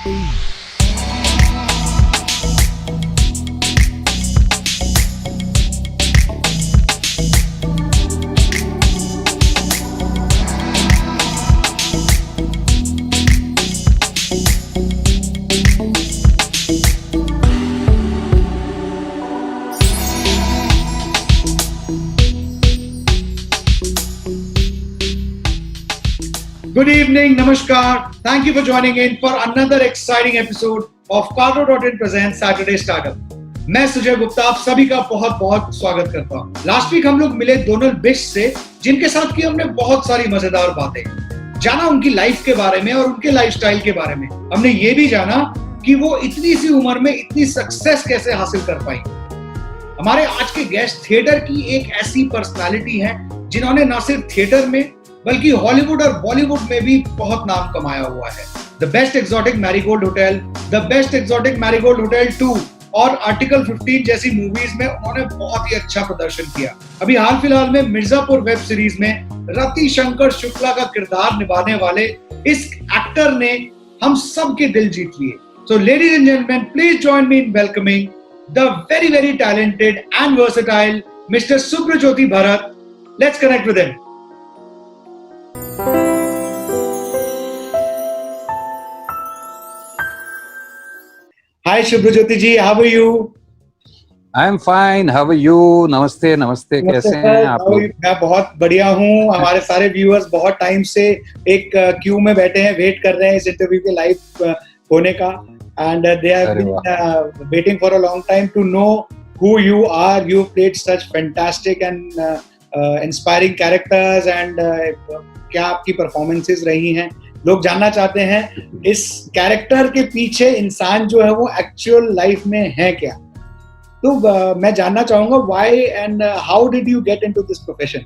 Good evening, Namaskar. Thank you for joining in for another exciting episode of Cardo.in presents Saturday Startup. मैं सुजय गुप्ता आप सभी का बहुत बहुत स्वागत करता हूँ। लास्ट वीक हम लोग मिले डोनाल्ड बिश से, जिनके साथ की हमने बहुत सारी मजेदार बातें जाना उनकी लाइफ के बारे में और उनके लाइफस्टाइल के बारे में। हमने ये भी जाना कि वो इतनी सी उम्र में इतनी सक्सेस कैसे हासिल कर पाई। हमारे आज के गेस्ट थिएटर की एक ऐसी पर्सनालिटी है जिन्होंने न सिर्फ थिएटर में बल्कि हॉलीवुड और बॉलीवुड में भी बहुत नाम कमाया हुआ है। The best exotic marigold hotel, the best exotic marigold hotel 2 और आर्टिकल 15 जैसी मूवीज में उन्होंने बहुत ही अच्छा प्रदर्शन किया। अभी हाल फिलहाल में मिर्जापुर वेब सीरीज में रति शंकर शुक्ला का किरदार निभाने वाले इस एक्टर ने हम सब के दिल जीत लिए। So ladies and gentleman, please join me in welcoming the very very talented and versatile mister सुब्रज्योति Bharat. Let's connect with him. Hi Subhrajyoti ji, how are you? I'm fine. How are you? नमस्ते नमस्ते, कैसे हैं आप लोग? मैं बहुत बढ़िया हूँ। हमारे सारे व्यूअर्स बहुत टाइम से एक क्यू में बैठे हैं, वेट कर रहे हैं इस इंटरव्यू के लाइव होने का, and they have been waiting for a long time to know who you are. You played such fantastic and inspiring characters and क्या आपकी परफॉर्मेंसेस रही हैं। लोग जानना चाहते हैं इस कैरेक्टर के पीछे इंसान जो है वो एक्चुअल लाइफ में है क्या। तो मैं जानना चाहूंगा why and how did you get into this profession.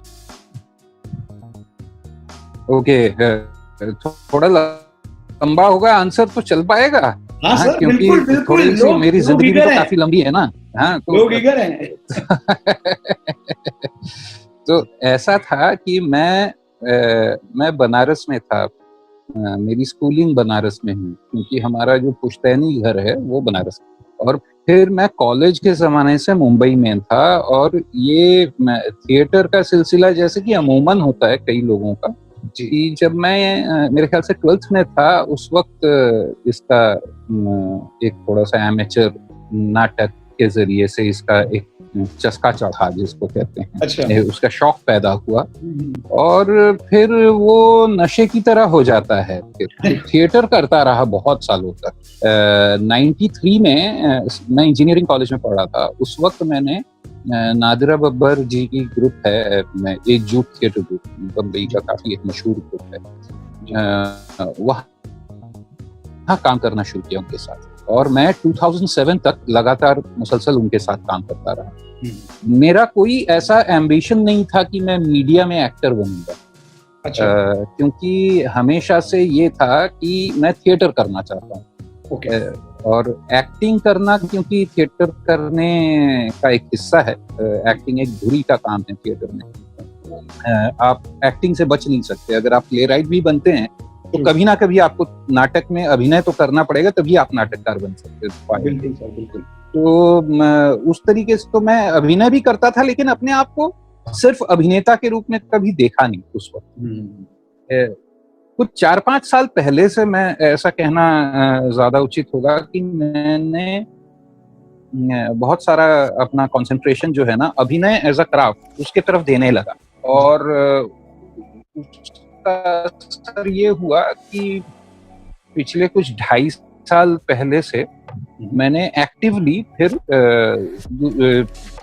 Okay, थोड़ा लंबा होगा, आंसर तो चल पाएगा? हाँ सर, क्योंकि बिल्कुल थोड़ी सी मेरी जिंदगी भी तो काफी लंबी है ना। हाँ, तो लोग ईगर हैं। तो ऐसा था कि मैं बनारस में था। मेरी स्कूलिंग बनारस में हुई, क्योंकि हमारा जो पुश्तैनी घर है वो बनारस। और फिर मैं कॉलेज के ज़माने से मुंबई में था, और ये थिएटर का सिलसिला जैसे कि अमूमन होता है कई लोगों का, कि जब मैं मेरे ख्याल से 12th में था उस वक्त इसका एक थोड़ा सा एमेचर नाटक के जरिए से इसका एक चस्का चढ़ा, जिसको कहते हैं। अच्छा। उसका शौक पैदा हुआ और फिर वो नशे की तरह हो जाता है। फिर थिएटर करता रहा बहुत सालों तक। 93 में मैं इंजीनियरिंग कॉलेज में पढ़ा था। उस वक्त मैंने नादिरा बब्बर जी की ग्रुप है, एक जूट थिएटर ग्रुप, बम्बई का काफी एक मशहूर ग्रुप है, वहाँ काम करना शुरू किया उनके साथ। और मैं 2007 तक लगातार मुसलसल उनके साथ काम करता रहा। मेरा कोई ऐसा एम्बिशन नहीं था कि मैं मीडिया में एक्टर बनूंगा। अच्छा। क्योंकि हमेशा से ये था कि मैं थिएटर करना चाहता हूँ। ओके। और एक्टिंग करना, क्योंकि थिएटर करने का एक हिस्सा है, एक्टिंग एक धुरी का काम है थिएटर में। आप एक्टिंग से बच नहीं सकते। अगर आप प्ले राइट भी बनते हैं तो कभी ना कभी आपको नाटक में अभिनय तो करना पड़ेगा, तभी आप नाटककार बन सकते हैं। बिल्कुल सर, बिल्कुल। तो उस तरीके से तो मैं अभिनय भी करता था, लेकिन अपने आप को सिर्फ अभिनेता के रूप में कभी देखा नहीं उस वक्त। कुछ 4-5 साल पहले से, मैं ऐसा कहना ज्यादा उचित होगा, कि मैंने बहुत सारा अपना कंसंट्रेशन जो है ना, अभिनय एज अ क्राफ्ट, उसके तरफ देने लगा। और असर ये हुआ कि पिछले कुछ 2.5 साल पहले से मैंने एक्टिवली फिर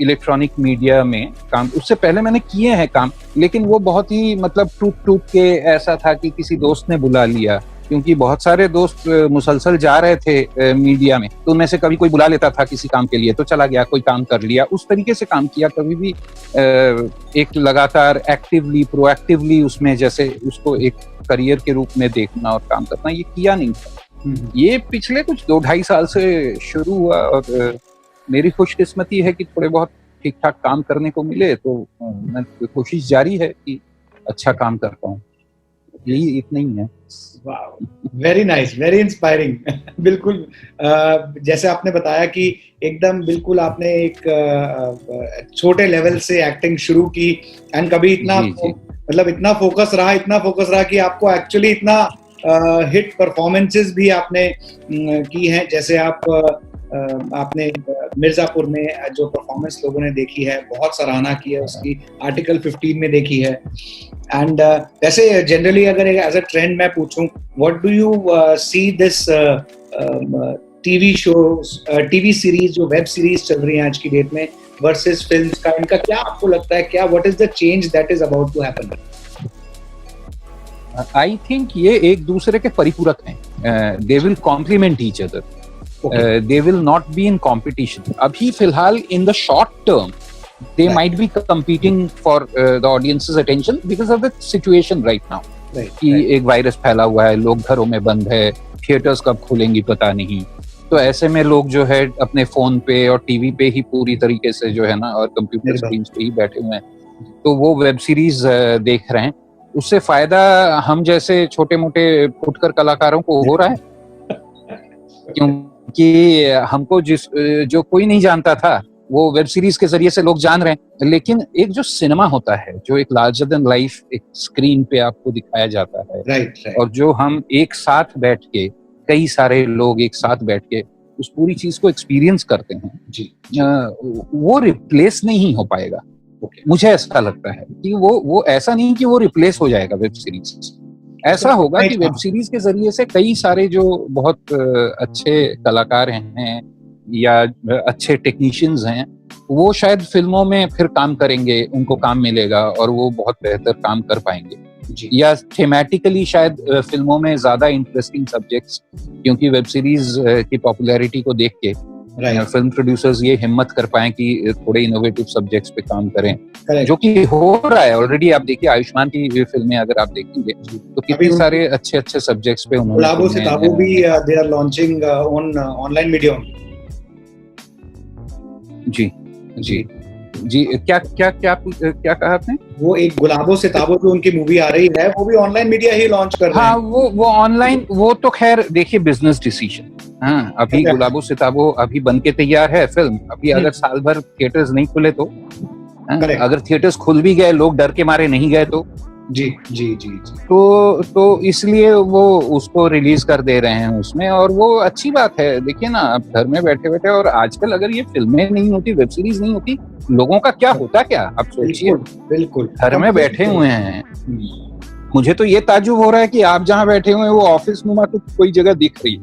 इलेक्ट्रॉनिक मीडिया में काम, उससे पहले मैंने किए हैं काम, लेकिन वो बहुत ही मतलब टूट के ऐसा था कि किसी दोस्त ने बुला लिया, क्योंकि बहुत सारे दोस्त मुसलसल जा रहे थे मीडिया में, तो उनमें से कभी कोई बुला लेता था किसी काम के लिए, तो चला गया, कोई काम कर लिया, उस तरीके से काम किया। कभी भी एक लगातार एक्टिवली प्रोएक्टिवली उसमें जैसे उसको एक करियर के रूप में देखना और काम करना, ये किया नहीं था। ये पिछले कुछ 2-2.5 साल से शुरू हुआ, और मेरी खुशकिस्मती है कि थोड़े बहुत ठीक ठाक काम करने को मिले, तो मैं कोशिश जारी है कि अच्छा काम कर पाऊँ। यही इतना ही है। Very nice, very inspiring. बिल्कुल जैसे आपने बताया कि एकदम बिल्कुल आपने एक छोटे लेवल से एक्टिंग शुरू की एंड कभी इतना मतलब इतना फोकस रहा कि आपको एक्चुअली इतना हिट परफॉर्मेंसेस भी आपने की हैं। जैसे आपने मिर्जापुर में जो परफॉर्मेंस लोगों ने देखी है, बहुत सराहना की है उसकी, आर्टिकल 15 में देखी है। एंड वैसे जनरली अगर एज अ ट्रेंड मैं पूछूं, what do you see this TV shows, TV series, जो वेब सीरीज चल रही है आज की डेट में वर्सेस फिल्म्स का, इनका क्या आपको लगता है, क्या what is the change that is about to happen? I think ये एक दूसरे के परिपूरक हैं, they will complement each other, they will not be in competition. अभी फिलहाल in the short term they might be competing for the audience's attention because of the situation right now, कि एक वायरस फैला हुआ है, लोग घरों में बंद है, थिएटर्स कब खुलेंगी पता नहीं, तो ऐसे में लोग जो है अपने फोन पे और टीवी पे ही पूरी तरीके से जो है ना, और कंप्यूटर स्क्रीन पे ही बैठे हुए हैं, तो वो वेब सीरीज देख रहे हैं। उससे फायदा हम जैसे छोटे मोटे फुटकर कलाकारों को हो रहा है, क्योंकि हमको जो कोई नहीं जानता था वो वेब सीरीज के जरिए से लोग जान रहे हैं। लेकिन एक जो सिनेमा होता है, जो एक लार्जर देन लाइफ एक स्क्रीन पे आपको दिखाया जाता है, right. और जो हम एक साथ बैठ के, कई सारे लोग एक साथ बैठ के उस पूरी चीज को एक्सपीरियंस करते हैं, जी। वो रिप्लेस नहीं हो पाएगा। मुझे ऐसा लगता है कि वो ऐसा नहीं कि वो रिप्लेस हो जाएगा वेब सीरीज। ऐसा होगा कि वेब सीरीज के जरिए से कई सारे जो बहुत अच्छे कलाकार हैं या अच्छे टेक्नीशियंस हैं, वो शायद फिल्मों में फिर काम करेंगे, उनको काम मिलेगा और वो बहुत बेहतर काम कर पाएंगे जी। या थीमेटिकली शायद फिल्मों में ज्यादा इंटरेस्टिंग सब्जेक्ट्स, क्योंकि वेब सीरीज की पॉपुलैरिटी को देख के फिल्म प्रोड्यूसर्स ये हिम्मत कर पाए कि थोड़े इनोवेटिव सब्जेक्ट्स पे काम करें, जो कि हो रहा है ऑलरेडी। आप देखिए आयुष्मान की फिल्में अगर आप देखेंगे तो कितने सारे अच्छे अच्छे सब्जेक्ट्स पे उन्होंने they are launching on online media. जी जी जी, क्या क्या क्या क्या कहा आपने? वो एक गुलाबो सिताबो जो उनकी मूवी आ रही है, वो भी ऑनलाइन मीडिया ही लॉन्च कर रहे हैं। हाँ, वो ऑनलाइन, वो तो खैर देखिए बिजनेस डिसीजन। हाँ, अभी गुलाबो सिताबो अभी बन के तैयार है फिल्म, अभी अगर साल भर थिएटर्स नहीं खुले तो, अगर थिएटर्स खुल भी गए, लोग डर के मारे नहीं गए तो जी जी जी जी तो इसलिए वो उसको रिलीज कर दे रहे हैं उसमें, और वो अच्छी बात है। देखिए ना, आप घर में बैठे बैठे, और आजकल अगर ये फिल्में नहीं होती, वेब सीरीज नहीं होती, लोगों का क्या होता, क्या आप सोचिए। बिल्कुल घर में बैठे हुए हैं। मुझे तो ये ताज्जुब हो रहा है कि आप जहाँ बैठे हुए हैं वो ऑफिस नुमा तो कोई जगह दिख रही है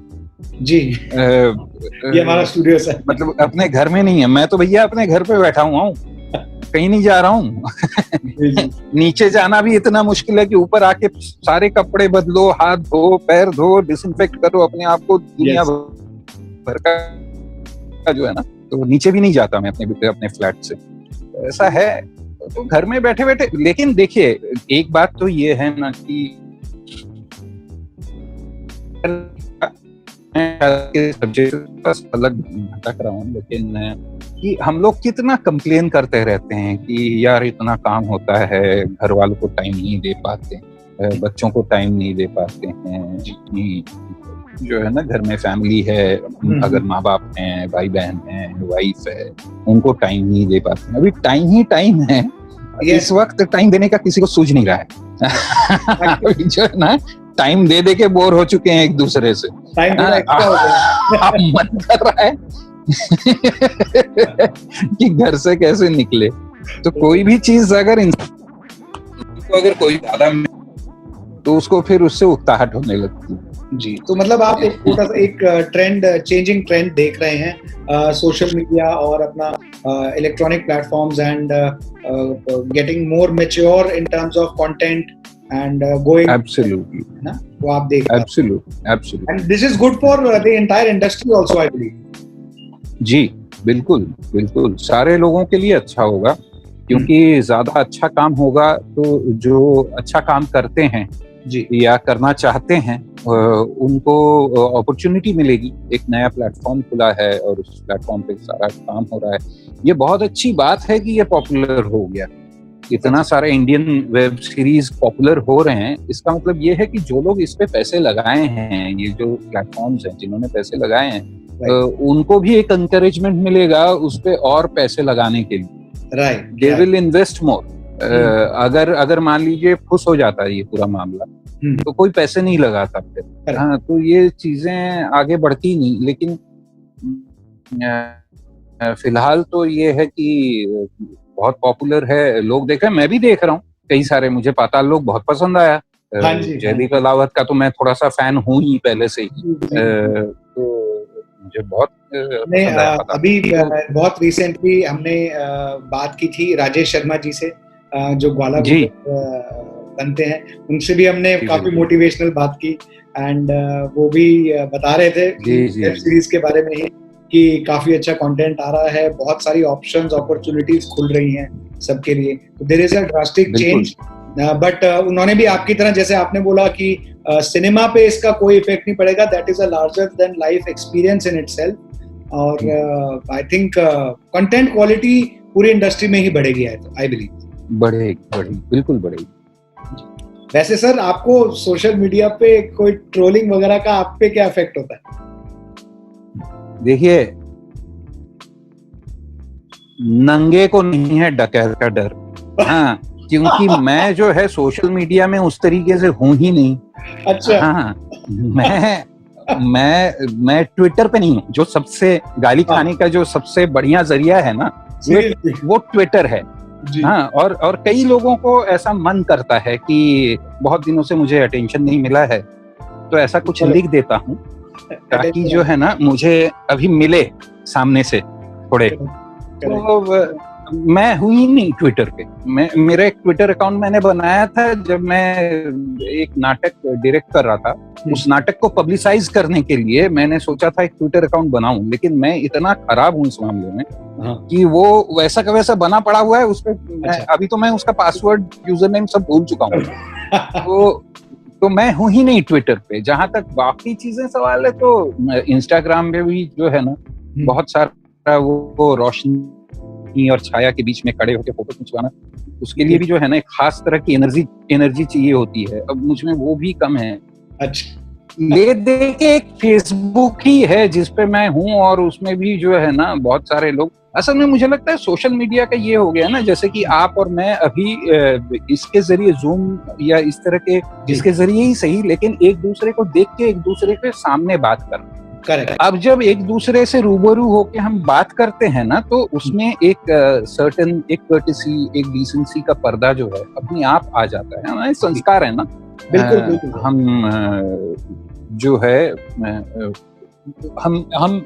जी। ये हमारा स्टूडियो है, मतलब अपने घर में नहीं है। मैं तो भैया अपने घर पे बैठा हुआ हूँ, कहीं नहीं जा रहा हूँ। नीचे जाना भी इतना मुश्किल है कि ऊपर आके सारे कपड़े बदलो, हाथ धो, पैर धो, डिसइंफेक्ट करो अपने आप को, दुनिया भर का जो है ना, तो नीचे भी नहीं जाता मैं अपने फ्लैट से। ऐसा है, तो घर में बैठे बैठे। लेकिन देखिए एक बात तो ये है ना कि सब्जेक्ट अलग भटक रहा हूँ, लेकिन कि हम लोग कितना कंप्लेन करते रहते हैं कि यार इतना काम होता है, घर वालों को टाइम नहीं दे पाते, बच्चों को टाइम नहीं दे पाते हैं, जो है ना घर में फैमिली है, अगर माँ बाप हैं, भाई बहन हैं, वाइफ है, उनको टाइम नहीं दे पाते। अभी टाइम ही टाइम है, इस वक्त टाइम देने का किसी को सूझ नहीं रहा है। जो है ना, टाइम दे दे के बोर हो चुके हैं एक दूसरे से। मन कर रहा है कि घर से कैसे निकले। तो कोई भी चीज अगर कोई ज्यादा तो उसको फिर उससे उकताहट होने लगती है जी। तो मतलब आप एक ट्रेंड, चेंजिंग ट्रेंड देख रहे हैं सोशल मीडिया और अपना electronic platforms and getting more mature in terms of content and going absolutely ना, वो आप देख रहे हैं। absolutely and this is good for the entire industry also, I believe। जी बिल्कुल बिल्कुल, सारे लोगों के लिए अच्छा होगा, क्योंकि ज्यादा अच्छा काम होगा तो जो अच्छा काम करते हैं जी या करना चाहते हैं उनको अपॉर्चुनिटी मिलेगी। एक नया प्लेटफॉर्म खुला है और उस प्लेटफॉर्म पे सारा काम हो रहा है। ये बहुत अच्छी बात है कि ये पॉपुलर हो गया, इतना सारे इंडियन वेब सीरीज पॉपुलर हो रहे हैं, इसका मतलब ये है कि जो लोग इस पे पैसे लगाए हैं, ये जो प्लेटफॉर्म्स हैं जिन्होंने पैसे लगाए हैं, उनको भी एक एनकरेजमेंट मिलेगा उस पे और पैसे लगाने के लिए। Right, they will invest more. अगर मान लीजिए फुस हो जाता है ये पूरा मामला, तो कोई पैसे नहीं लगाता फिर। हाँ, तो ये चीजें आगे बढ़ती नहीं। लेकिन फिलहाल तो ये है कि बहुत पॉपुलर है, लोग देख रहे हैं, मैं भी देख रहा हूँ कई सारे। मुझे पाताल लोक बहुत पसंद आया। जयदीप अहलावत का तो मैं थोड़ा सा फैन हूँ ही पहले से ही, तो मुझे बहुत पसंद आया। अभी बहुत रिसेंटली हमने बात की थी राजेश शर्मा जी से, जो ग्वाला बनते हैं, उनसे भी हमने काफी मोटिवेशनल बात की। एंड वो भी बता रहे थे वेब सीरीज के बारे में ही कि काफी अच्छा कंटेंट आ रहा है, बहुत सारी ऑप्शंस, अपॉर्चुनिटीज खुल रही हैं सबके लिए। तो there is a drastic change. But उन्होंने भी आपकी तरह, जैसे आपने बोला कि सिनेमा पे इसका कोई इफेक्ट नहीं पड़ेगा, that is a larger than life experience in itself. और आई थिंक कंटेंट क्वालिटी पूरी इंडस्ट्री में ही बढ़ेगी, आई बिलीव। बढ़ेगी, बिल्कुल बढ़ेगी। वैसे सर, आपको सोशल मीडिया पे कोई ट्रोलिंग वगैरह का आप पे क्या इफेक्ट होता है? देखिए, नंगे को नहीं है डकैत का डर। हाँ, क्योंकि मैं जो है सोशल मीडिया में उस तरीके से हूं ही नहीं। अच्छा। हाँ, मैं ट्विटर पे नहीं हूँ। जो सबसे गाली खाने का जो सबसे बढ़िया जरिया है ना, वो ट्विटर है। हाँ, और कई लोगों को ऐसा मन करता है कि बहुत दिनों से मुझे अटेंशन नहीं मिला है, तो ऐसा कुछ लिख देता हूँ ताकि जो है ना मुझे अभी मिले सामने से थोड़े। तो मैं हुई नहीं ट्विटर पे। मेरा एक ट्विटर अकाउंट मैंने बनाया था जब मैं एक नाटक डायरेक्ट कर रहा था। उस नाटक को पब्लिसाइज करने के लिए मैंने सोचा था एक ट्विटर अकाउंट बनाऊं, लेकिन मैं इतना खराब हूँ इस मामले में कि वो वैसा का वैसा बना पड़ा हुआ है। उस पे अभी तो मैं उसका पासवर्ड, यूजर नेम सब भूल चुका हूँ। तो मैं हूँ ही नहीं ट्विटर पे। जहां तक बाकी चीजें सवाल है, तो इंस्टाग्राम पे भी जो है ना बहुत सारा वो रोशनी और छाया के बीच में खड़े होकर फोटो खिंचवाना, उसके लिए भी जो है ना एक खास तरह की एनर्जी चाहिए होती है। अब मुझ में वो भी कम है। अच्छा। ले दे के एक फेसबुक ही है जिस पे मैं हूँ, और उसमें भी जो है ना बहुत सारे लोग। असल में मुझे लगता है सोशल मीडिया का ये हो गया ना, जैसे कि आप और मैं अभी इसके जरिए जूम या इस तरह के जिसके जरिए ही सही, लेकिन एक दूसरे को देख के एक दूसरे के सामने बात करना। करेक्ट। अब जब एक दूसरे से रूबरू होके हम बात करते हैं ना, तो उसमें एक सर्टेन एक कर्टेसी, एक डिसेंसी का पर्दा जो है अपने आप आ जाता है। हमारे संस्कार है ना। बिल्कुल। हम जो है हम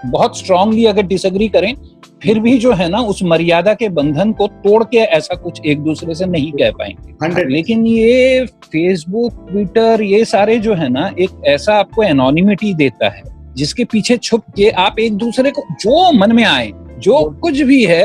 बहुत स्ट्रांगली अगर डिसएग्री करें, फिर भी जो है ना उस मर्यादा के बंधन को तोड़ के ऐसा कुछ एक दूसरे से नहीं कह पाएंगे। लेकिन ये फेसबुक, ट्विटर, ये सारे जो है ना एक ऐसा आपको एनोनिमिटी देता है जिसके पीछे छुप के आप एक दूसरे को जो मन में आए, जो कुछ भी है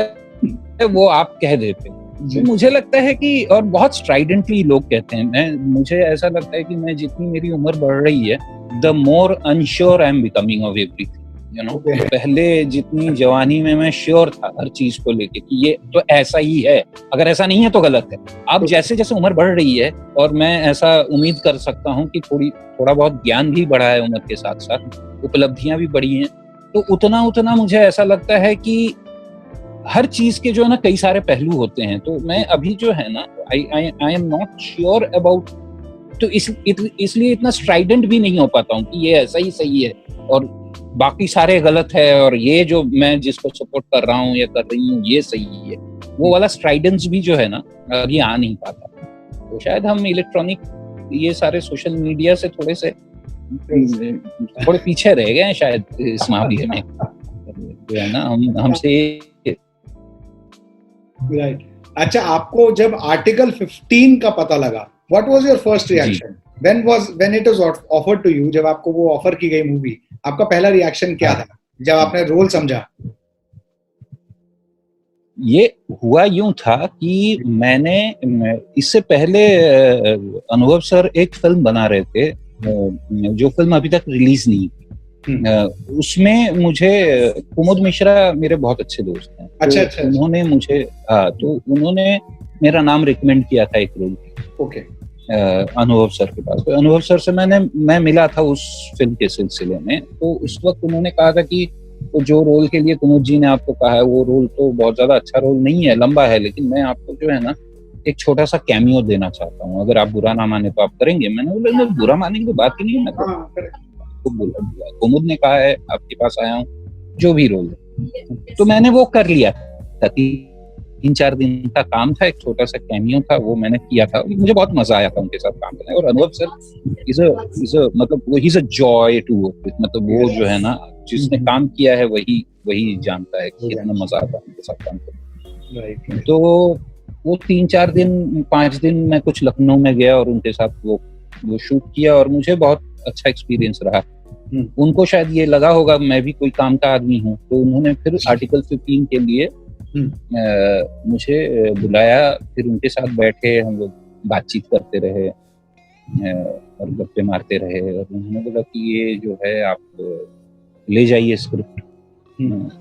वो आप कह देते हैं। तो मुझे लगता है कि, और बहुत स्ट्राइडेंटली लोग कहते हैं, मुझे ऐसा लगता है कि मैं जितनी मेरी उम्र बढ़ रही है, the more unsure I am becoming of everything, you know. पहले जितनी जवानी में मैं श्योर था हर चीज को लेके कि ये तो ऐसा ही है, अगर ऐसा नहीं है तो गलत है। अब जैसे जैसे उम्र बढ़ रही है, और मैं ऐसा उम्मीद कर सकता हूँ कि थोड़ा बहुत ज्ञान भी बढ़ा है उम्र के साथ साथ, उपलब्धियां भी बढ़ी हैं, तो उतना मुझे ऐसा लगता है कि हर चीज के जो है ना कई सारे पहलू होते हैं। तो मैं अभी जो है ना I am not sure about, तो इसलिए इतना स्ट्राइडेंट भी नहीं हो पाता हूँ कि ये ऐसा ही सही है और बाकी सारे गलत है, और ये जो मैं जिसको सपोर्ट कर रहा हूँ या कर रही हूँ ये सही है। वो वाला स्ट्राइडेंस भी जो है ना अभी आ नहीं पाता। तो शायद हम इलेक्ट्रॉनिक ये सारे सोशल मीडिया से थोड़े पीछे रह गए हैं शायद इस मामले में, जो है ना हमसे। राइट। अच्छा, आपको जब आर्टिकल 15 का पता लगा, what was your first reaction? When it was offered to you, जब आपको वो ऑफर की गई मूवी, आपका पहला रिएक्शन क्या था जब आपने रोल समझा? ये हुआ यूं था कि मैंने इससे पहले अनुभव सर एक फिल्म बना रहे थे, जो फिल्म अभी तक रिलीज नहीं थी, उसमें मुझे कुमुद मिश्रा मेरे बहुत अच्छे दोस्त हैं। अच्छा, तो उन्होंने मुझे तो उन्होंने मेरा नाम रिकमेंड किया था एक रोल। ओके। अनुभव सर के पास। तो अनुभव सर से मैं मिला था उस फिल्म के सिलसिले में। तो उस वक्त उन्होंने कहा था कि तो जो रोल के लिए कुमुद जी ने आपको कहा है वो रोल तो बहुत ज्यादा अच्छा रोल नहीं है, लंबा है, लेकिन मैं आपको जो है ना एक छोटा सा कैमियो देना चाहता हूँ, अगर आप बुरा ना माने तो आप करेंगे। मैंने बोला बुरा माने की तो बात ही नहीं है, मैं तो बोला कुमुद ने कहा है आपके पास आया हूँ, जो भी रोल है। तो मैंने वो कर लिया था। 3-4 दिन का काम था, एक छोटा सा कैमियो था, वो मैंने किया था। मुझे बहुत मजा आया था उनके साथ काम करने। और अनुभव सर इज अ मतलब he is a joy to work with. मतलब वो जो है ना, जिसने काम किया है वही जानता है कि कितना मजा आता है उनके साथ काम करने। तो वो 3-4 दिन 5 दिन मैं कुछ लखनऊ में गया और उनके साथ वो शूट किया और मुझे बहुत अच्छा एक्सपीरियंस रहा। उनको शायद ये लगा होगा मैं भी कोई काम का आदमी हूँ, तो उन्होंने फिर आर्टिकल 15 के लिए मुझे बुलाया। फिर उनके साथ बैठे, हम लोग बातचीत करते रहे और गप्पे मारते रहे। और उन्होंने बोला कि ये जो है आप ले जाइए स्क्रिप्ट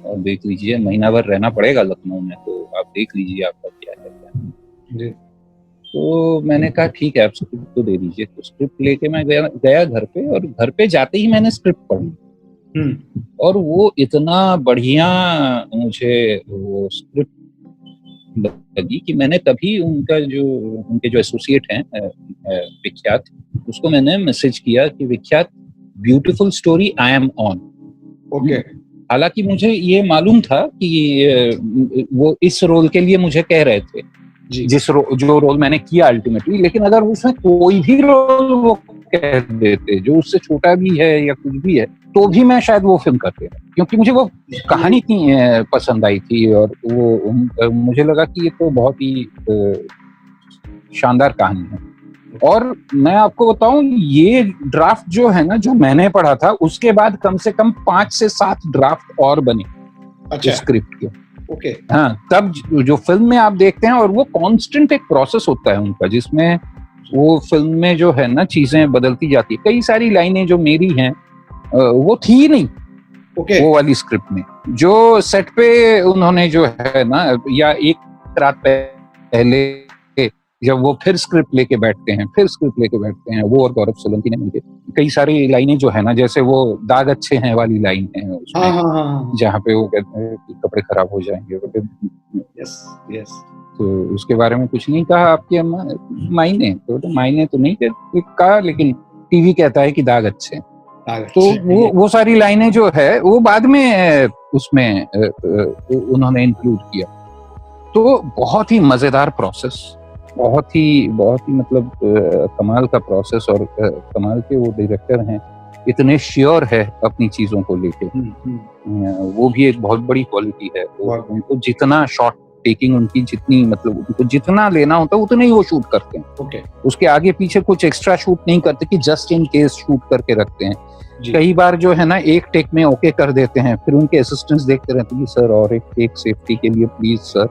और देख लीजिए, महीना भर रहना पड़ेगा लखनऊ में, तो आप देख लीजिए आपका क्या है। तो मैंने कहा ठीक है, आप स्क्रिप्ट तो दे दीजिए। तो स्क्रिप्ट लेके मैं गया घर पे, और घर पे जाते ही मैंने स्क्रिप्ट पढ़ी और वो इतना बढ़िया मुझे वो स्क्रिप्ट लगी कि मैंने तभी उनके जो एसोसिएट हैं विख्यात, उसको मैंने मैसेज किया कि विख्यात, beautiful story, I am on. Okay. हालांकि मुझे ये मालूम था कि वो इस रोल के लिए मुझे कह रहे थे, जो रोल मैंने किया अल्टीमेटली, लेकिन अगर उसमें कोई भी रोल वो कह देते जो उससे छोटा भी है या कुछ भी है, तो भी मैं शायद वो फिल्म करते, क्योंकि मुझे वो कहानी इतनी पसंद आई थी। और वो मुझे लगा कि ये तो बहुत ही शानदार कहानी है। और मैं आपको बताऊं, ये ड्राफ्ट जो है ना, जो मैंने पढ़ा था, उसके बाद कम से कम 5 से 7 ड्राफ्ट और बने। अच्छा। स्क्रिप्ट के। ओके। हाँ, तब जो फिल्म में आप देखते हैं, और वो कांस्टेंट एक प्रोसेस होता है उनका, जिसमें वो फिल्म में जो है ना चीजें बदलती जाती है। कई सारी लाइनें जो मेरी हैं वो थी ही नहीं। ओके। वो वाली स्क्रिप्ट में जो सेट पे उन्होंने जो है ना, या एक रात पहले जब वो फिर स्क्रिप्ट लेके बैठते हैं वो और गौरव सोलंकी ने मिलके, कई सारी लाइनें जो है ना, जैसे वो दाग अच्छे हैं वाली लाइन है उसमें, हाँ। जहाँ पे वो कहते हैं कि कपड़े खराब हो जाएंगे। यस। तो उसके बारे में कुछ नहीं कहा आपकी अम्मा, मायने तो नहीं कहा, लेकिन टीवी कहता है कि दाग अच्छे हैं। तो वो सारी लाइनें जो है वो बाद में उसमें उन्होंने इंक्लूड किया। तो बहुत ही मजेदार प्रोसेस, बहुत ही मतलब कमाल का प्रोसेस। और कमाल के वो डायरेक्टर हैं, इतने श्योर है अपनी चीजों को लेके। वो भी एक बहुत बड़ी क्वालिटी है। उनको जितना शॉट टेकिंग, उनकी जितनी मतलब उनको जितना लेना होता है उतना ही वो शूट करते हैं। ओके। उसके आगे पीछे कुछ एक्स्ट्रा शूट नहीं करते कि जस्ट इन केस शूट करके रखते हैं। कई बार जो है ना एक टेक में ओके कर देते हैं, फिर उनके असिस्टेंट्स देखते रहते हैं कि सर और एक टेक सेफ्टी के लिए प्लीज सर।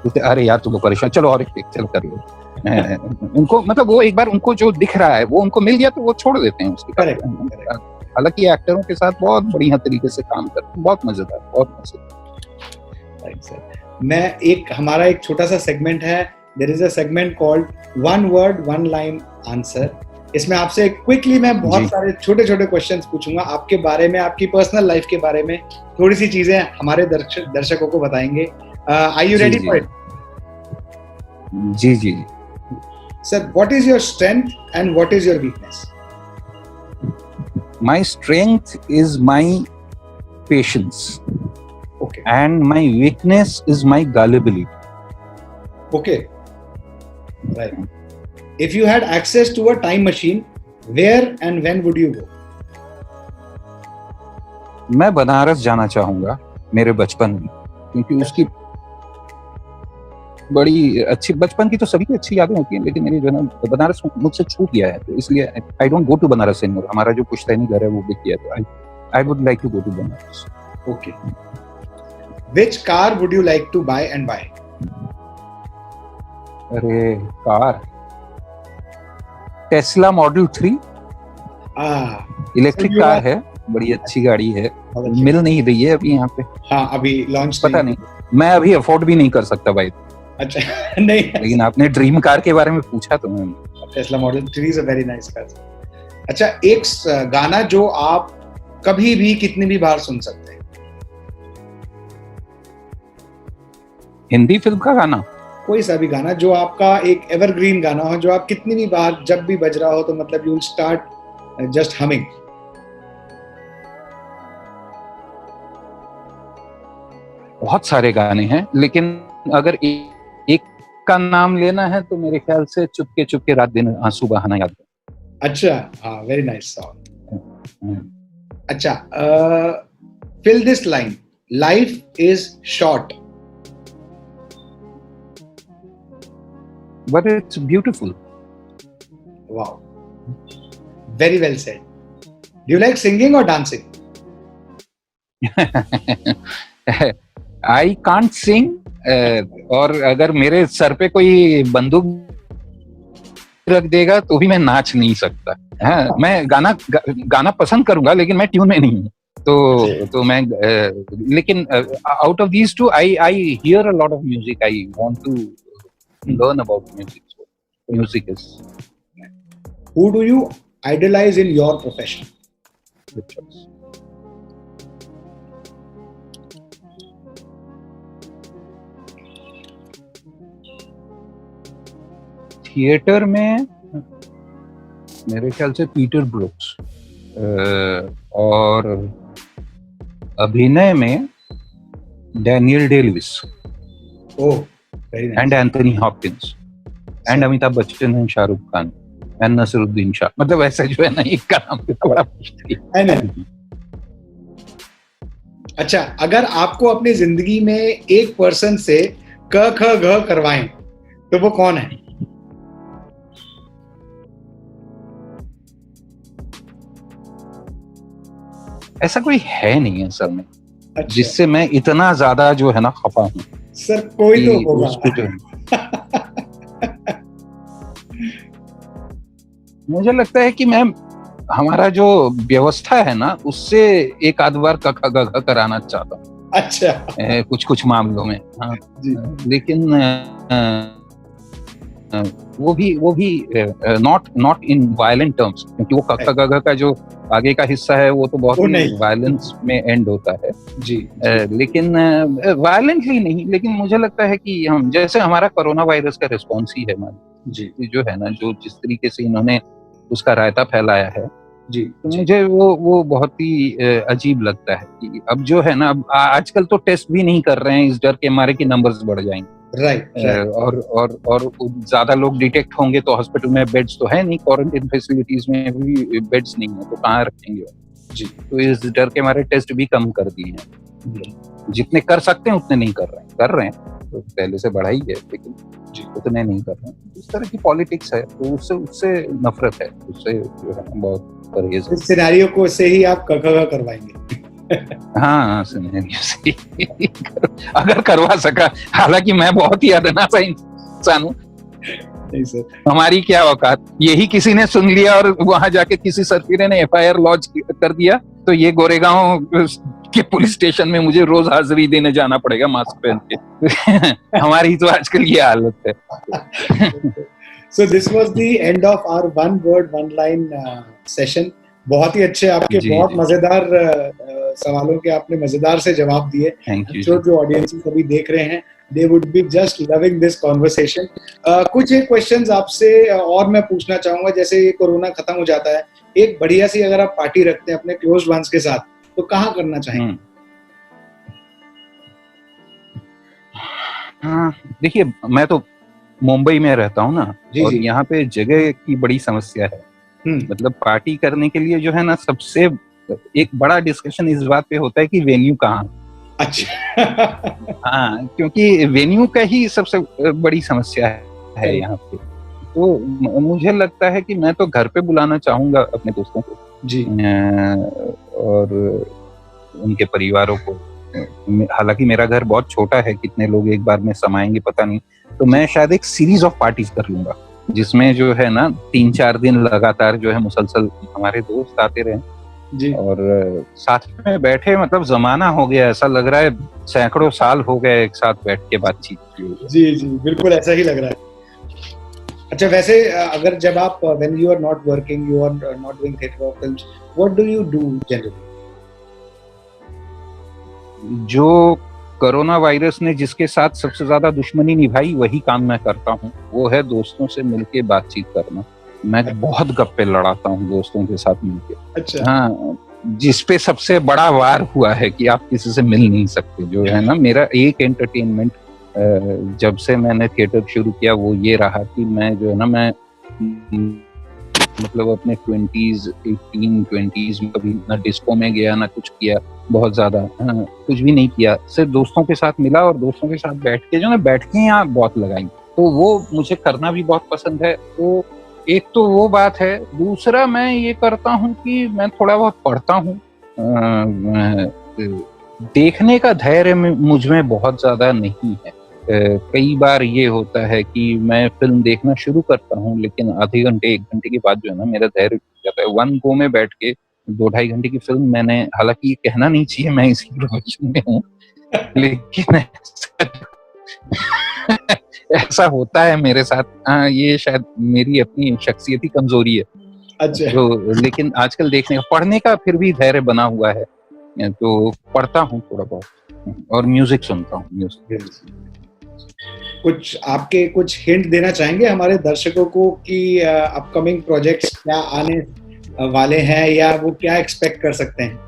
तो अरे यार तुमको परेशान, चलो और एक टेक चल कर लो। उनको मतलब वो एक बार उनको जो दिख रहा है वो उनको मिल गया तो वो छोड़ देते हैं उसके। हालांकि एक्टरों के साथ बहुत बढ़िया तरीके से काम करते हैं, बहुत मजेदार। हमारा एक छोटा सा सेगमेंट है, there is a segment called one word one line answer. इसमें आपसे क्विकली मैं बहुत सारे छोटे छोटे क्वेश्चंस पूछूंगा आपके बारे में, आपकी पर्सनल लाइफ के बारे में, थोड़ी सी चीजें हमारे दर्शकों को बताएंगे। Are you ready for it? जी। Sir, what is your strength and what is your weakness? My strength is my patience. Okay. And my weakness is my gullibility. Okay. Right. If you had access to a time machine, where and when would you go? मैं बनारस जाना चाहूंगा मेरे बचपन में, क्योंकि उसकी बड़ी अच्छी, बचपन की तो सभी की अच्छी यादें होती हैं, लेकिन मेरी जो है ना बनारस मुझसे छूट गया है, तो इसलिए I don't go to Banaras anymore. हमारा जो पुश्तैनी घर है वो बिक गया, तो I would like to go to Banaras. Okay. Which car would you like to buy and why? अरे car, Tesla model 3 electric car है, बड़ी अच्छी गाड़ी है, मिल नहीं रही है अभी यहाँ पे। हाँ, अभी लॉन्च पता नहीं, मैं अभी अफोर्ड भी नहीं कर सकता भाई। अच्छा नहीं, लेकिन आपने ड्रीम कार के बारे में पूछा तो मैं Tesla model 3 is a very nice car. अच्छा, एक गाना जो आप कभी भी कितनी भी बार सुन सकते हैं। हिंदी फिल्म का गाना, कोई सा भी गाना जो आपका एक एवरग्रीन गाना हो, जो आप कितनी भी बार जब भी बज रहा हो तो मतलब you will start just humming. बहुत सारे गाने हैं, लेकिन अगर एक का नाम लेना है तो मेरे ख्याल से चुपके चुपके रात दिन आंसू बहाना याद है। अच्छा, हाँ, वेरी नाइस सॉन्ग। अच्छा, fill this line, life is short but it's beautiful. Wow, very well said. Do you like singing और डांसिंग? आई कांट सिंग, और अगर मेरे सर पे कोई बंदूक रख देगा तो भी मैं नाच नहीं सकता। हाँ, मैं गाना पसंद करूंगा, लेकिन मैं ट्यून में नहीं हूँ। तो मैं लेकिन out of these two I hear a lot of music, I want to learn about music. So, music is. Who do you idolize in your profession? Good choice. Theatre में मेरे ख्याल से पीटर ब्रुक्स, और अभिनय में Daniel Day Lewis, and Anthony Hopkins, and Amitabh Bachchan and Shahrukh Khan and Naseeruddin Shah. मतलब ऐसा जो है ना, एक का नाम तो बड़ा है ना। अच्छा, अगर आपको अपनी जिंदगी में एक पर्सन से क ख घ करवाएं तो वो कौन है? ऐसा कोई है नहीं है सर में। अच्छा। जिससे मैं इतना ज्यादा जो है ना खफा हूँ। सर कोई तो होगा। मुझे लगता है कि मैं, हमारा जो व्यवस्था है ना, उससे एक आध बार क ख ग घ कराना चाहता हूँ। अच्छा। कुछ मामलों में, हाँ जी। लेकिन वो भी नॉट इन वायलेंट टर्म्स, क्योंकि वो क ख ग घ का जो आगे का हिस्सा है वो तो बहुत ही वायलेंस में एंड होता है जी। लेकिन वायलेंटली नहीं, लेकिन मुझे लगता है कि हम, जैसे हमारा कोरोना वायरस का रिस्पॉन्स ही है जी, जो है ना, जो जिस तरीके से इन्होंने उसका रायता फैलाया है जी, तो मुझे वो बहुत ही अजीब लगता है कि अब जो है ना, अब आजकल तो टेस्ट भी नहीं कर रहे हैं इस डर के मारे कि नंबर्स बढ़ जाएंगे। राइट। और ज्यादा लोग डिटेक्ट होंगे तो हॉस्पिटल में बेड्स तो है नहीं, क्वारंटाइन फैसिलिटीज में भी बेड्स नहीं है, तो कहाँ रखेंगे जी। तो इस डर के मारे टेस्ट भी कम कर दिए हैं। जितने कर सकते हैं उतने नहीं कर रहे हैं तो पहले से बढ़ा ही है, लेकिन उतने नहीं कर रहे हैं। इस तरह की पॉलिटिक्स है, तो उससे नफरत है, उससे जो है बहुत परहेज। इस सिनेरियो को से ही आप करवाएंगे। हाँ, सिनेरियो से अगर करवा सका, हालांकि मैं बहुत ही अदना सा इंसान हूँ। हमारी क्या औकात, यही किसी ने सुन लिया और वहां जाके किसी सरफिरे ने FIR लॉन्च कर दिया, तो ये गोरेगांव के पुलिस स्टेशन में मुझे रोज हाजिरी देने जाना पड़ेगा मास्क पहन के। हमारी तो आजकल ये हालत है। So this was the end of our one word one line session. बहुत ही अच्छे आपके बहुत मजेदार सवालों के आपने मजेदार से जवाब दिए। जो ऑडियंस अभी देख रहे हैं, they would be just loving this conversation. कुछ एक क्वेश्चंस आपसे और मैं पूछना चाहूंगा। जैसे ये कोरोना खत्म हो जाता है, एक बढ़िया सी अगर आप पार्टी रखते हैं अपने क्लोज वंस के साथ, तो कहाँ करना चाहेंगे? देखिए, मैं तो मुंबई में रहता हूँ ना, और यहाँ पे जगह की बड़ी समस्या है। मतलब पार्टी करने के लिए जो है ना, सबसे एक बड़ा डिस्कशन इस बात पे होता है कि वेन्यू कहाँ। अच्छा। हाँ, क्योंकि वेन्यू का ही सबसे बड़ी समस्या है यहाँ पे। तो मुझे लगता है कि मैं तो घर पे बुलाना चाहूंगा अपने दोस्तों को जी, और उनके परिवारों को। हालांकि मेरा घर बहुत छोटा है, कितने लोग एक बार में समाएंगे पता नहीं, तो मैं शायद एक सीरीज ऑफ पार्टीज कर लूंगा। जिसमें जो है ना 3-4 दिन लगातार जो है मुसलसल हमारे दोस्त आते रहे जी और साथ में बैठे, मतलब जमाना हो गया, ऐसा लग रहा है सैकड़ों साल हो गए एक साथ बैठ के बातचीत की। जी जी बिल्कुल ऐसा ही लग रहा है। अच्छा वैसे अगर जब आप when you are not working, you are not doing theatre और films, what do you do generally? जो कोरोना वायरस ने जिसके साथ सबसे ज्यादा दुश्मनी निभाई वही काम मैं करता हूँ, वो है दोस्तों से मिलके बातचीत करना। मैं बहुत गप्पे लड़ाता हूँ दोस्तों के साथ मिलके। अच्छा हाँ, जिसपे सबसे बड़ा वार हुआ है कि आप किसी से मिल नहीं सकते, जो है ना मेरा एक एंटरटेनमेंट जब से मैंने थिएटर शुरू किया वो ये रहा कि मैं जो है ना मैं मतलब अपने 18-20s में कभी ना डिस्को में गया ना कुछ किया, बहुत ज्यादा कुछ भी नहीं किया, सिर्फ दोस्तों के साथ मिला और दोस्तों के साथ बैठ के जो ना बैठकें बहुत लगाई, तो वो मुझे करना भी बहुत पसंद है। तो एक तो वो बात है, दूसरा मैं ये करता हूँ कि मैं थोड़ा बहुत पढ़ता हूँ। देखने का धैर्य मुझ में बहुत ज्यादा नहीं है। कई बार ये होता है कि मैं फिल्म देखना शुरू करता हूँ लेकिन आधे घंटे 1 घंटे के बाद जो है ना मेरा धैर्य टूट जाता है। वन गो में बैठ के 2-2.5 घंटे की फिल्म मैंने, हालांकि ये कहना नहीं चाहिए मैं इसी प्रोफेशन में हूँ, लेकिन ऐसा होता है मेरे साथ। हाँ, ये शायद मेरी अपनी शख्सियती कमजोरी है। अच्छा तो लेकिन आजकल देखने का, पढ़ने का फिर भी धैर्य बना हुआ है, तो पढ़ता हूँ थोड़ा बहुत और म्यूजिक सुनता हूँ। म्यूजिक कुछ आपके कुछ हिंट देना चाहेंगे हमारे दर्शकों को कि अपकमिंग प्रोजेक्ट्स क्या आने वाले हैं या वो क्या एक्सपेक्ट कर सकते हैं?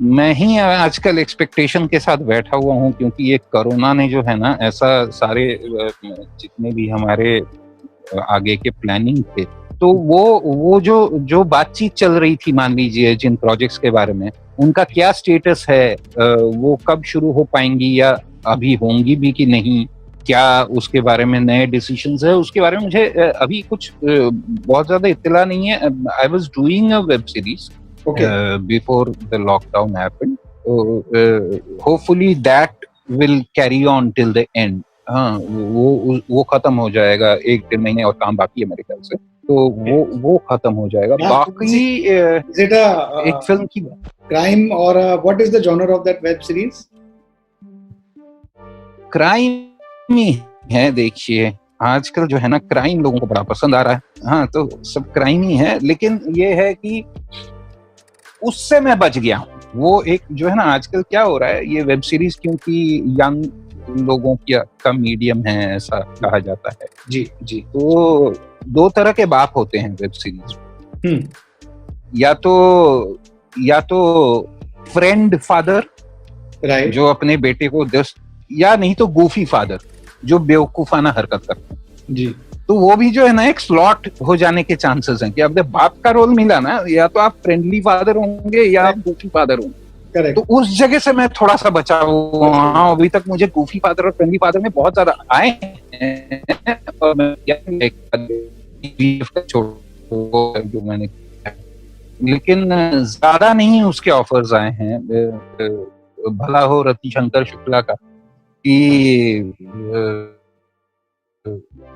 मैं ही आजकल एक्सपेक्टेशन के साथ बैठा हुआ हूँ, क्योंकि ये कोरोना ने जो है ना ऐसा सारे जितने भी हमारे आगे के प्लानिंग थे, तो वो जो बातचीत चल रही थी, मान लीजिए जिन प्रोजेक्ट्स के बारे में, उनका क्या स्टेटस है, वो कब शुरू हो पाएंगी या अभी होंगी भी कि नहीं, क्या उसके बारे में नए डिसीजंस है, उसके बारे में मुझे अभी कुछ बहुत ज्यादा इत्तला नहीं है। I was doing a web series before the lockdown happened, hopefully that will carry on till the end. हाँ, वो खत्म हो जाएगा, 1-1.5 महीने और काम बाकी है मेरे ख्याल से, तो वो खत्म हो जाएगा। बाकी एक फिल्म की क्राइम और what is the genre of that web series? Crime ही है। देखिए आजकल जो है ना क्राइम लोगों को बड़ा पसंद आ रहा है। हाँ, तो सब क्राइम ही है, लेकिन ये है कि उससे मैं बच गया हूँ। वो एक जो है ना आजकल क्या हो रहा है, ये वेब सीरीज क्योंकि यंग लोगों का मीडियम है ऐसा कहा जाता है। जी जी। तो 2 तरह के बाप होते हैं वेब सीरीज, या तो फ्रेंड फादर, राइट, जो अपने बेटे को या नहीं तो गूफी फादर, जो बेवकूफाना हरकत करते हैं। जी। तो वो भी जो है ना एक स्लॉट हो जाने के चांसेस हैं कि अब बाप का रोल मिला ना, या तो आप फ्रेंडली फादर होंगे या आप गूफी फादर होंगे। करेक्ट। तो उस जगह से मैं थोड़ा सा बचा हुआ हूँ। अभी तक मुझे गूफी फादर और फ्रेंडली फादर में बहुत ज्यादा आए हैं, और मैं जो मैंने, लेकिन ज्यादा नहीं उसके ऑफर्स आए हैं। भला हो रतिशंकर शुक्ला का कि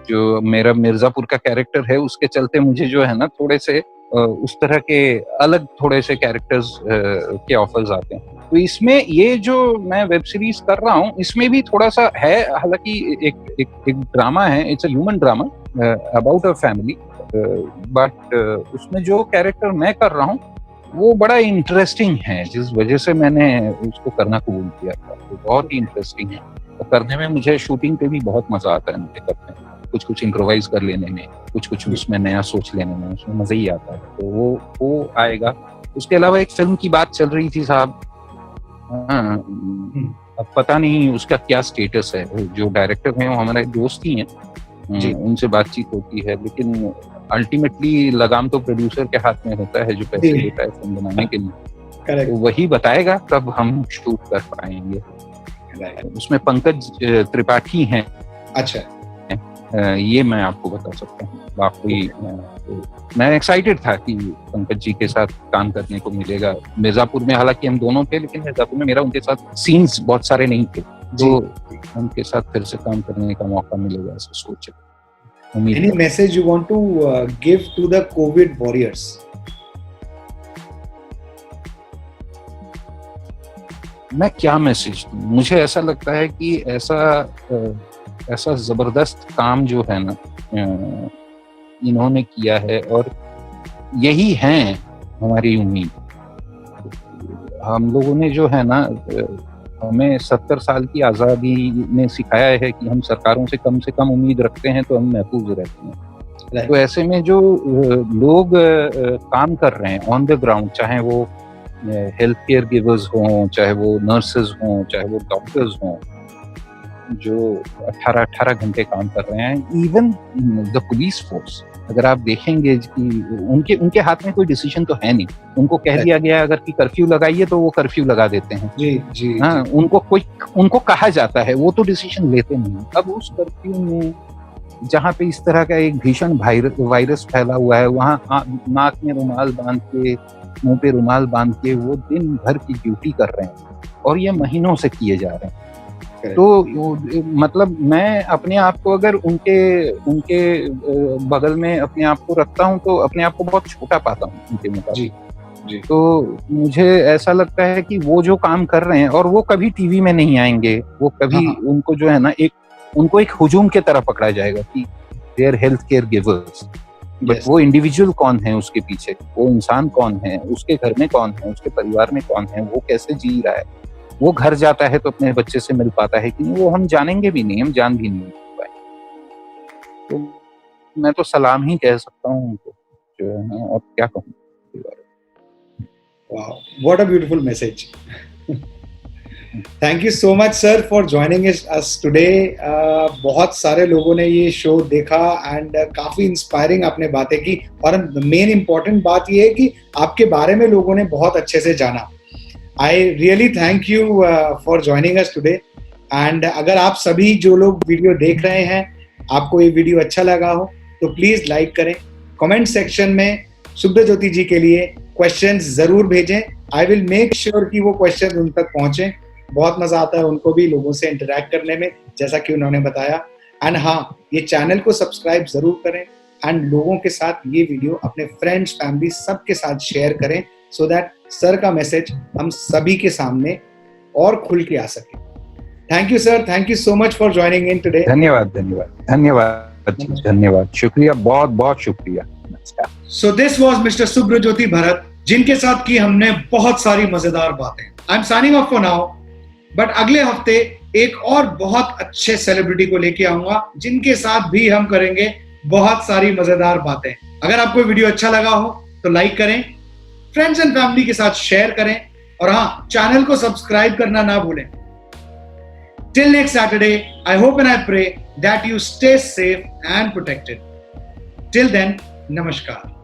जो मेरा मिर्जापुर का कैरेक्टर है उसके चलते मुझे जो है ना थोड़े से उस तरह के अलग थोड़े से कैरेक्टर्स के ऑफर्स आते हैं। तो इसमें ये जो मैं वेब सीरीज कर रहा हूँ इसमें भी थोड़ा सा है, हालांकि एक ड्रामा है, it's a human drama about a family, but उसमें जो कैरेक्टर मैं कर रहा हूँ वो बड़ा इंटरेस्टिंग है, जिस वजह से मैंने उसको करना कबूल किया था। तो बहुत ही इंटरेस्टिंग है, और करने में मुझे शूटिंग पे भी बहुत मजा आता है मुझे करने में, कुछ इम्प्रोवाइज कर लेने में, कुछ उसमें नया सोच लेने में, उसमें मजा ही आता है। तो वो आएगा। उसके अलावा एक फिल्म की बात चल रही थी साहब, अब पता नहीं उसका क्या स्टेटस है। जो डायरेक्टर हैं वो हमारे दोस्त ही हैं, उनसे बातचीत होती है, लेकिन अल्टीमेटली लगाम तो प्रोड्यूसर के हाथ में होता है जो पैसे देता है फिल्म बनाने के लिए। तो वही बताएगा कब हम शूट कर पाएंगे। उसमें पंकज त्रिपाठी हैं। अच्छा, ये मैं आपको बता सकता हूँ। बाकी मैं एक्साइटेड था कि पंकज जी के साथ काम करने को मिलेगा। मिर्जापुर में हालांकि हम दोनों थे, लेकिन मिर्जापुर में मेरा उनके साथ सीन्स बहुत सारे नहीं थे, तो उनके साथ फिर से काम करने का मौका मिलेगा ऐसा सोच उम्मीद। Any message you want to give to the COVID warriors? मैं क्या मैसेज दूं? मुझे ऐसा लगता है कि ऐसा जबरदस्त काम जो है ना इन्होंने किया है और यही है हमारी उम्मीद। हम लोगों ने जो है ना हमें 70 साल की आज़ादी ने सिखाया है कि हम सरकारों से कम उम्मीद रखते हैं तो हम महफूज रहते हैं। तो ऐसे में जो लोग काम कर रहे हैं ऑन द ग्राउंड, चाहे वो हेल्थ केयर गिवर्स हों, चाहे वो नर्सेज हों, चाहे वो डॉक्टर्स हों, जो 18 घंटे काम कर रहे हैं, इवन द पुलिस फोर्स, अगर आप देखेंगे कि उनके हाथ में कोई डिसीजन तो है नहीं। उनको कह दिया गया अगर कि कर्फ्यू लगाइए तो वो कर्फ्यू लगा देते हैं। जी हाँ, उनको कहा जाता है, वो तो डिसीजन लेते नहीं। अब उस कर्फ्यू में जहाँ पे इस तरह का एक भीषण वायरस फैला हुआ है, वहाँ नाक में रुमाल बांध के, मुंह पे रुमाल बांध के वो दिन भर की ड्यूटी कर रहे हैं और ये महीनों से किए जा रहे हैं। तो मतलब मैं अपने आप को अगर उनके बगल में अपने आप को रखता हूँ तो अपने आप को बहुत छोटा पाता हूँ उनके मुकाबले। जी। तो मुझे ऐसा लगता है कि वो जो काम कर रहे हैं, और वो कभी टीवी में नहीं आएंगे, वो कभी उनको जो है ना उनको एक हुजूम के तरह पकड़ा जाएगा कि they are health care givers, but वो इंडिविजुअल कौन है उसके पीछे, वो इंसान कौन है, उसके घर में कौन है, उसके परिवार में कौन है, वो कैसे जी रहा है, वो घर जाता है तो अपने बच्चे से मिल पाता है कि नहीं, वो हम जानेंगे भी नहीं, हम जान भी नहीं पाएंगे। तो मैं तो सलाम ही कह सकता हूँ उनको, जो है ना, और क्या कहूँ। Wow, what a beautiful message. Thank you so much sir for joining us today. बहुत सारे लोगों ने ये शो देखा एंड काफी इंस्पायरिंग आपने बातें की, और मेन इम्पोर्टेंट बात ये है कि आपके बारे में लोगों ने बहुत अच्छे से जाना। I really thank you for joining us today. And अगर आप सभी जो लोग वीडियो देख रहे हैं, आपको ये वीडियो अच्छा लगा हो तो प्लीज लाइक करें, कमेंट सेक्शन में सुब्रज्योति जी के लिए क्वेश्चंस जरूर भेजें। आई विल मेक श्योर कि वो क्वेश्चन उन तक पहुंचे। बहुत मजा आता है उनको भी लोगों से इंटरेक्ट करने में, जैसा कि उन्होंने बताया। एंड हाँ, ये चैनल को सब्सक्राइब जरूर करें एंड लोगों के साथ ये वीडियो अपने फ्रेंड्स, फैमिली सबके साथ शेयर करें, सो दैट सर का मैसेज हम सभी के सामने और खुल के आ सके। Thank you sir, thank you so much for joining in today. धन्यवाद, शुक्रिया, बहुत बहुत शुक्रिया। So this was mister सुब्रज्योति Bharat, जिनके साथ की हमने बहुत सारी मजेदार बातें। I am signing off for now, but अगले हफ्ते एक और बहुत अच्छे सेलिब्रिटी को लेके आऊंगा, जिनके साथ भी हम करेंगे बहुत सारी मजेदार बातें। अगर आपको वीडियो अच्छा लगा हो तो लाइक करें, फ्रेंड्स एंड फैमिली के साथ शेयर करें, और हाँ, चैनल को सब्सक्राइब करना ना भूलें। Till next Saturday, I hope and I pray that you stay safe and protected. Till then, नमस्कार।